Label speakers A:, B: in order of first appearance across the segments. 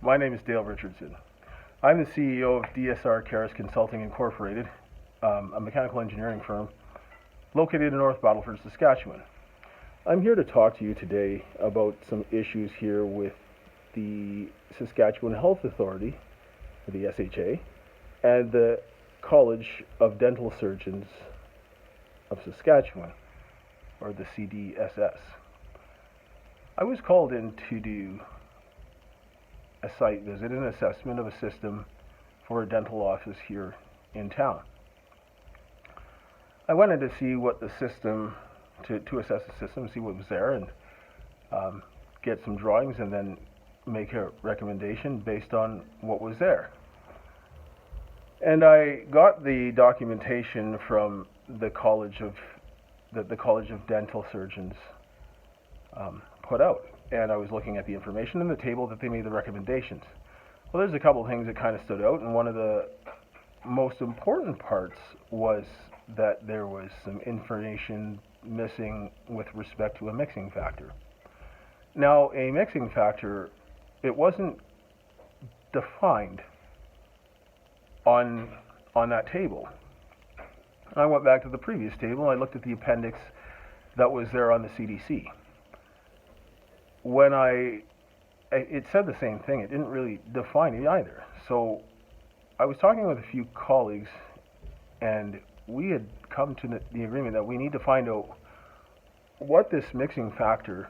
A: My name is Dale Richardson. I'm the CEO of DSR Caris Consulting Incorporated, a mechanical engineering firm located in North Battleford, Saskatchewan. I'm here to talk to you today about some issues here with the Saskatchewan Health Authority, the SHA, and the College of Dental Surgeons of Saskatchewan, or the CDSS. I was called in to do a site visit and assessment of a system for a dental office here in town. I wanted to see what the system, to assess the system, see what was there, and get some drawings and then make a recommendation based on what was there. And I got the documentation from the College of Dental Surgeons put out, and I was looking at the information in the table that they made the recommendations. Well, there's a couple of things that kind of stood out, and one of the most important parts was that there was some information missing with respect to a mixing factor. Now, a mixing factor, it wasn't defined on that table. I went back to the previous table and I looked at the appendix that was there on the CDC. When it said the same thing, it didn't really define it either. So I was talking with a few colleagues, and we had come to the agreement that we need to find out what this mixing factor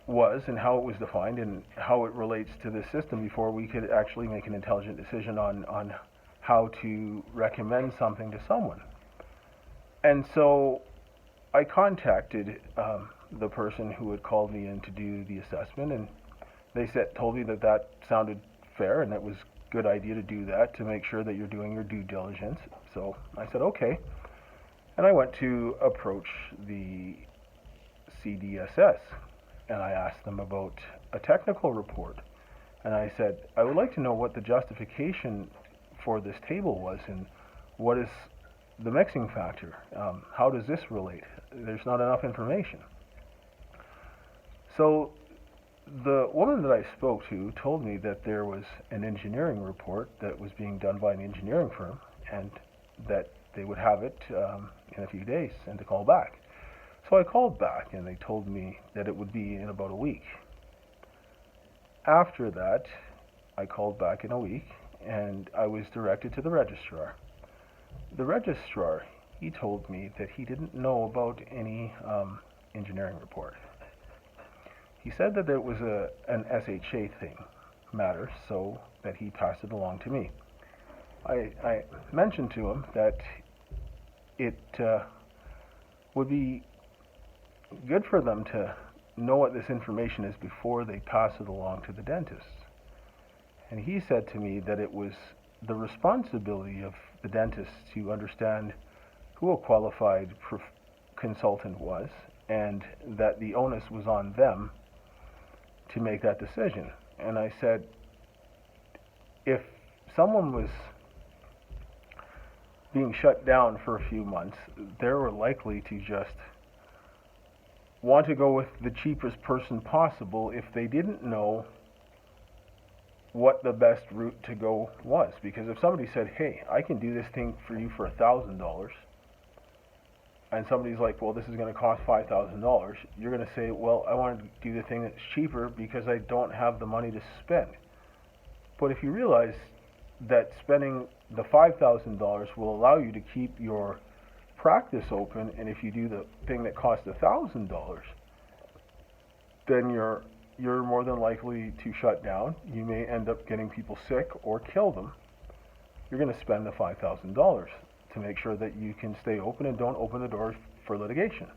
A: was and how it was defined and how it relates to the system before we could actually make an intelligent decision on how to recommend something to someone. And so I contacted the person who had called me in to do the assessment, and they told me that sounded fair and it was a good idea to do that to make sure that you're doing your due diligence. So I said okay, and I went to approach the CDSS and I asked them about a technical report, and I said I would like to know what the justification for this table was and what is the mixing factor. How does this relate? There's not enough information. So the woman that I spoke to told me that there was an engineering report that was being done by an engineering firm and that they would have it in a few days and to call back. So I called back and they told me that it would be in about a week. After that, I called back in a week and I was directed to the registrar. The registrar, he told me that he didn't know about any engineering report. He said that it was an SHA matter, so that he passed it along to me. I mentioned to him that it would be good for them to know what this information is before they pass it along to the dentist. And he said to me that it was the responsibility of the dentist to understand who a qualified consultant was, and that the onus was on them to make that decision. And I said, if someone was being shut down for a few months, they were likely to just want to go with the cheapest person possible if they didn't know what the best route to go was. Because if somebody said, hey, I can do this thing for you for $1,000, and somebody's like, well, this is going to cost $5,000, you're going to say, well, I want to do the thing that's cheaper because I don't have the money to spend. But if you realize that spending the $5,000 will allow you to keep your practice open, and if you do the thing that costs $1,000, then you're more than likely to shut down. You may end up getting people sick or kill them. You're going to spend the $5,000 to make sure that you can stay open and don't open the doors for litigation.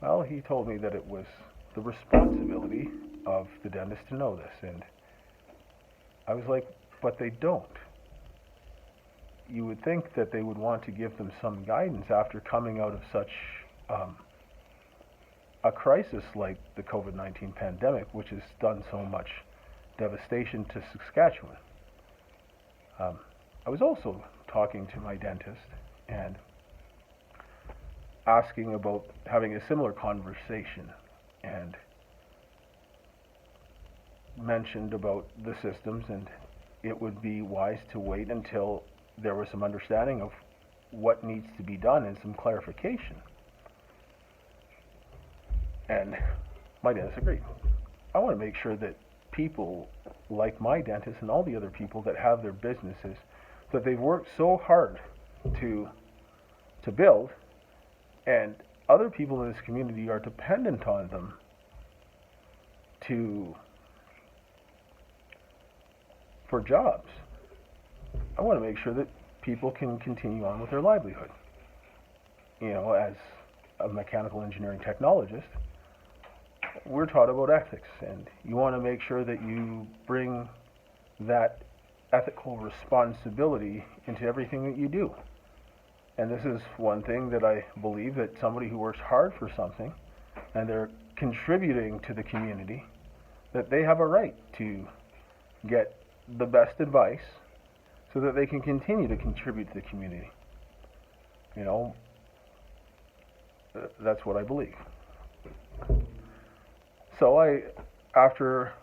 A: Well, he told me that it was the responsibility of the dentist to know this, and I was like, but they don't. You would think that they would want to give them some guidance after coming out of such a crisis like the Covid-19 pandemic, which has done so much devastation to Saskatchewan. I was also talking to my dentist and asking about having a similar conversation, and mentioned about the systems, and it would be wise to wait until there was some understanding of what needs to be done and some clarification. And my dentist agreed. I want to make sure that people like my dentist and all the other people that have their businesses, that they've worked so hard to build, and other people in this community are dependent on them for jobs. I want to make sure that people can continue on with their livelihood. You know, as a mechanical engineering technologist, we're taught about ethics, and you want to make sure that you bring that ethical responsibility into everything that you do. And this is one thing that I believe, that somebody who works hard for something and they're contributing to the community, that they have a right to get the best advice so that they can continue to contribute to the community. You know, that's what I believe. So after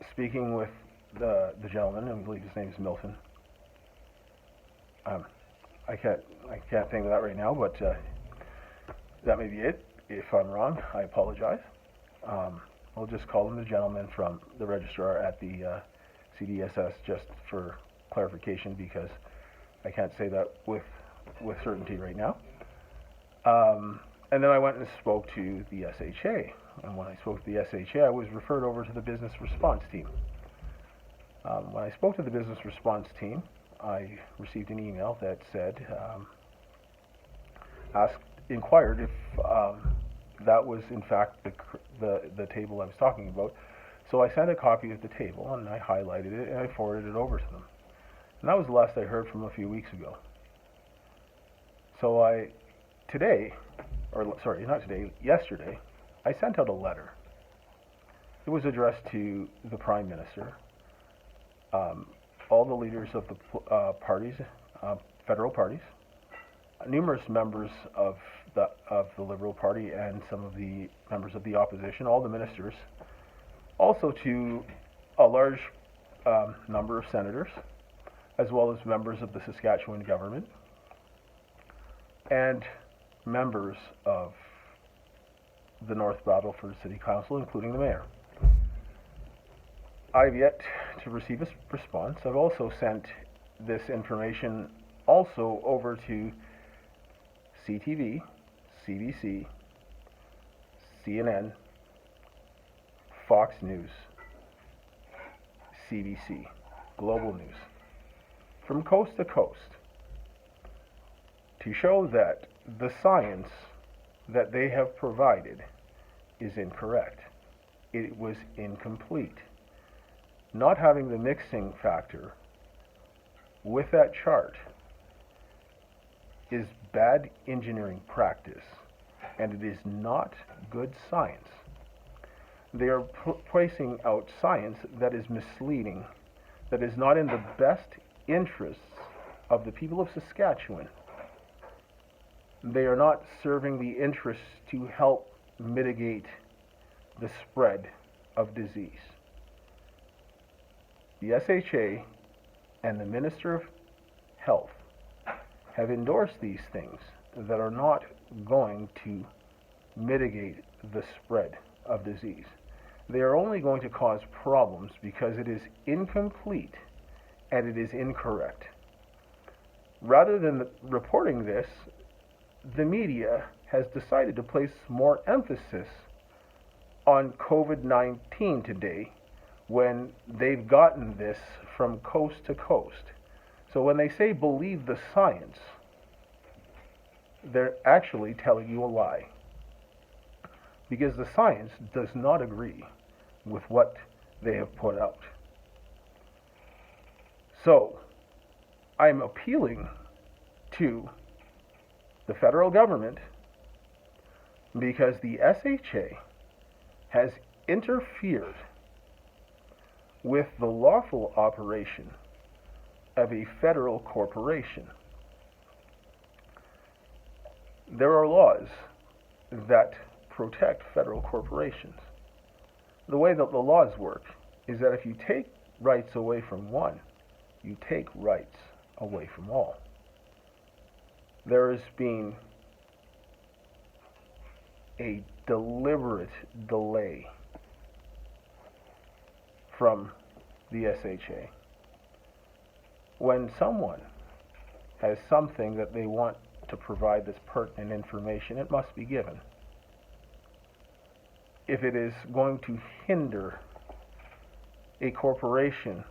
A: speaking with the gentleman, I believe his name is Milton, I can't think of that right now, but that may be it. If I'm wrong, I apologize. I'll just call him the gentleman from the registrar at the CDSS, just for clarification, because I can't say that with certainty right now. And then I went and spoke to the SHA. And when I spoke to the SHA, I was referred over to the business response team. When I spoke to the business response team, I received an email that said, inquired if that was in fact the table I was talking about. So I sent a copy of the table and I highlighted it and I forwarded it over to them. And that was the last I heard from a few weeks ago. So yesterday, I sent out a letter. It was addressed to the Prime Minister, all the leaders of the parties, federal parties, numerous members of the Liberal Party, and some of the members of the opposition, all the ministers, also to a large number of senators, as well as members of the Saskatchewan government, and members of the North Battleford City Council, including the mayor. I've yet to receive a response. I've also sent this information also over to CTV, CBC, CNN, Fox News, CBC, Global News, from coast to coast, to show that the science that they have provided is incorrect. It was incomplete. Not having the mixing factor with that chart is bad engineering practice, and it is not good science. They are placing out science that is misleading, that is not in the best interests of the people of Saskatchewan. They are not serving the interests to help mitigate the spread of disease. The SHA and the Minister of Health have endorsed these things that are not going to mitigate the spread of disease. They are only going to cause problems because it is incomplete and it is incorrect. Rather than reporting this, the media has decided to place more emphasis on COVID-19 today, when they've gotten this from coast to coast. So when they say believe the science, they're actually telling you a lie, because the science does not agree with what they have put out. So I'm appealing to the federal government, because the SHA has interfered with the lawful operation of a federal corporation. There are laws that protect federal corporations. The way that the laws work is that if you take rights away from one, you take rights away from all. There has been a deliberate delay from the SHA. When someone has something that they want to provide that's pertinent information, it must be given. If it is going to hinder a corporation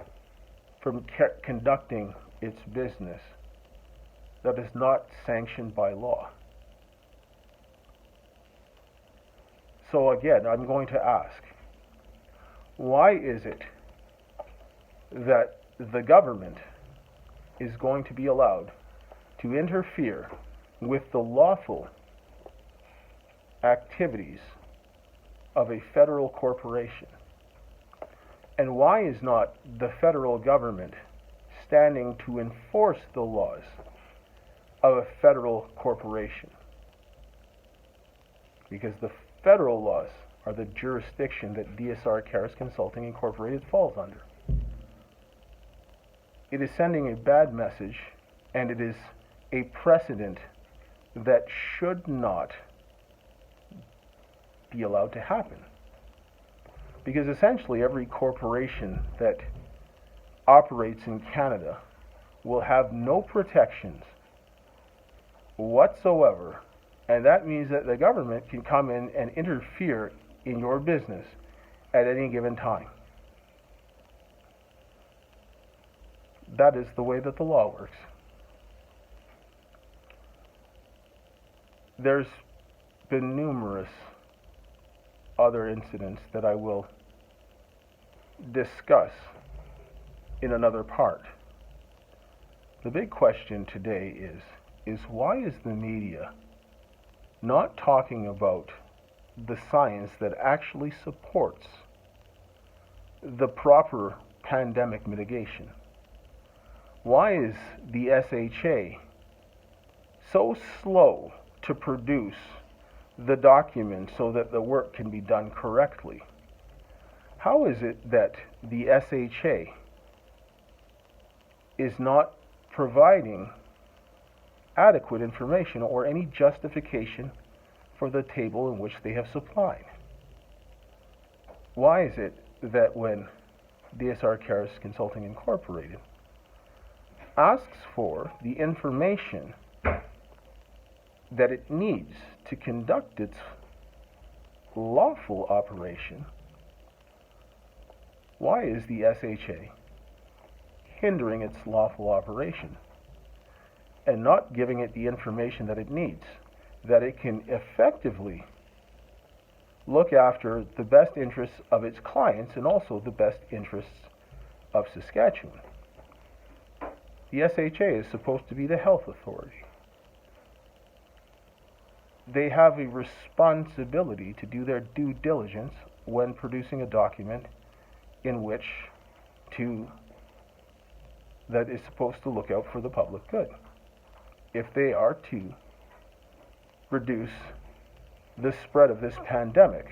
A: from conducting its business, that is not sanctioned by law. So again, I'm going to ask, why is it that the government is going to be allowed to interfere with the lawful activities of a federal corporation? And why is not the federal government standing to enforce the laws of a federal corporation? Because the federal laws are the jurisdiction that DSR Caris Consulting Incorporated falls under. It is sending a bad message, and it is a precedent that should not be allowed to happen. Because essentially every corporation that operates in Canada will have no protections whatsoever, and that means that the government can come in and interfere in your business at any given time. That is the way that the law works. There's been numerous other incidents that I will discuss in another part. The big question today is why is the media not talking about the science that actually supports the proper pandemic mitigation? Why is the SHA so slow to produce the document so that the work can be done correctly? How is it that the SHA is not providing adequate information or any justification for the table in which they have supplied? Why is it that when DSR Caris Consulting Incorporated asks for the information that it needs to conduct its lawful operation, why is the SHA hindering its lawful operation and not giving it the information that it needs, that it can effectively look after the best interests of its clients and also the best interests of Saskatchewan? The SHA is supposed to be the health authority. They have a responsibility to do their due diligence when producing a document in which that is supposed to look out for the public good. If they are to reduce the spread of this pandemic,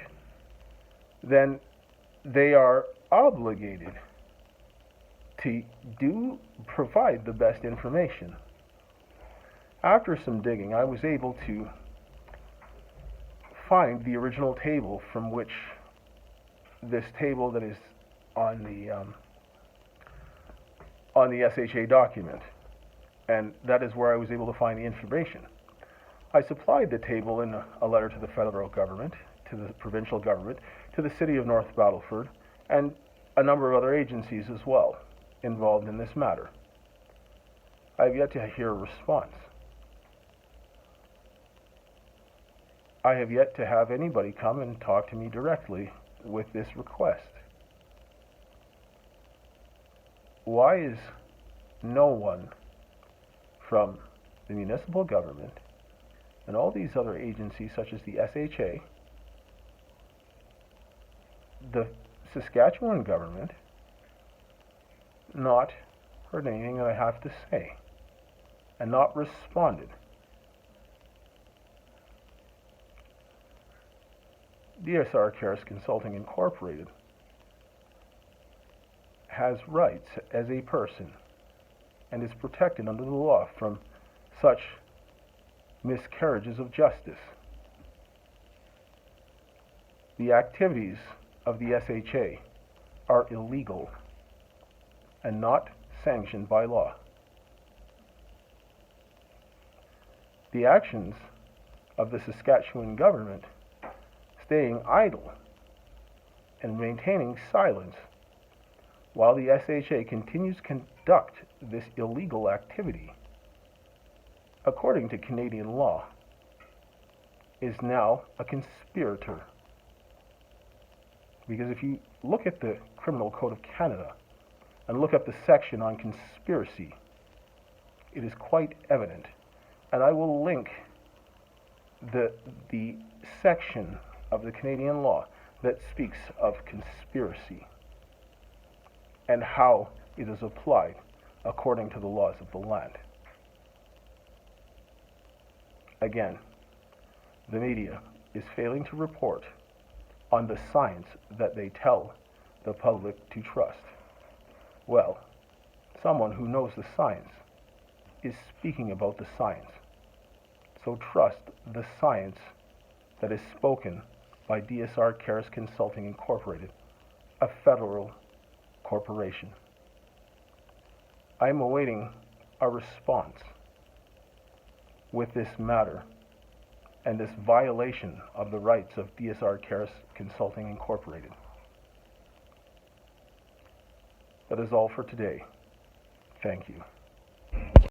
A: then they are obligated to provide the best information. After some digging, I was able to find the original table from which this table that is on the SHA document, and that is where I was able to find the information. I supplied the table in a letter to the federal government, to the provincial government, to the city of North Battleford, and a number of other agencies as well involved in this matter. I have yet to hear a response. I have yet to have anybody come and talk to me directly with this request. Why is no one from the municipal government and all these other agencies such as the SHA, the Saskatchewan government, not heard anything that I have to say and not responded? DSR Caris Consulting Incorporated has rights as a person and is protected under the law from such miscarriages of justice. The activities of the SHA are illegal and not sanctioned by law. The actions of the Saskatchewan government staying idle and maintaining silence while the SHA continues to conduct this illegal activity, according to Canadian law, is now a conspirator. Because if you look at the Criminal Code of Canada and look up the section on conspiracy, it is quite evident. And I will link the section of the Canadian law that speaks of conspiracy and how it is applied according to the laws of the land. Again, the media is failing to report on the science that they tell the public to trust. Well, someone who knows the science is speaking about the science. So trust the science that is spoken by DSR Caris Consulting Incorporated, a federal corporation. I am awaiting a response with this matter and this violation of the rights of DSR Caris Consulting Incorporated. That is all for today. Thank you.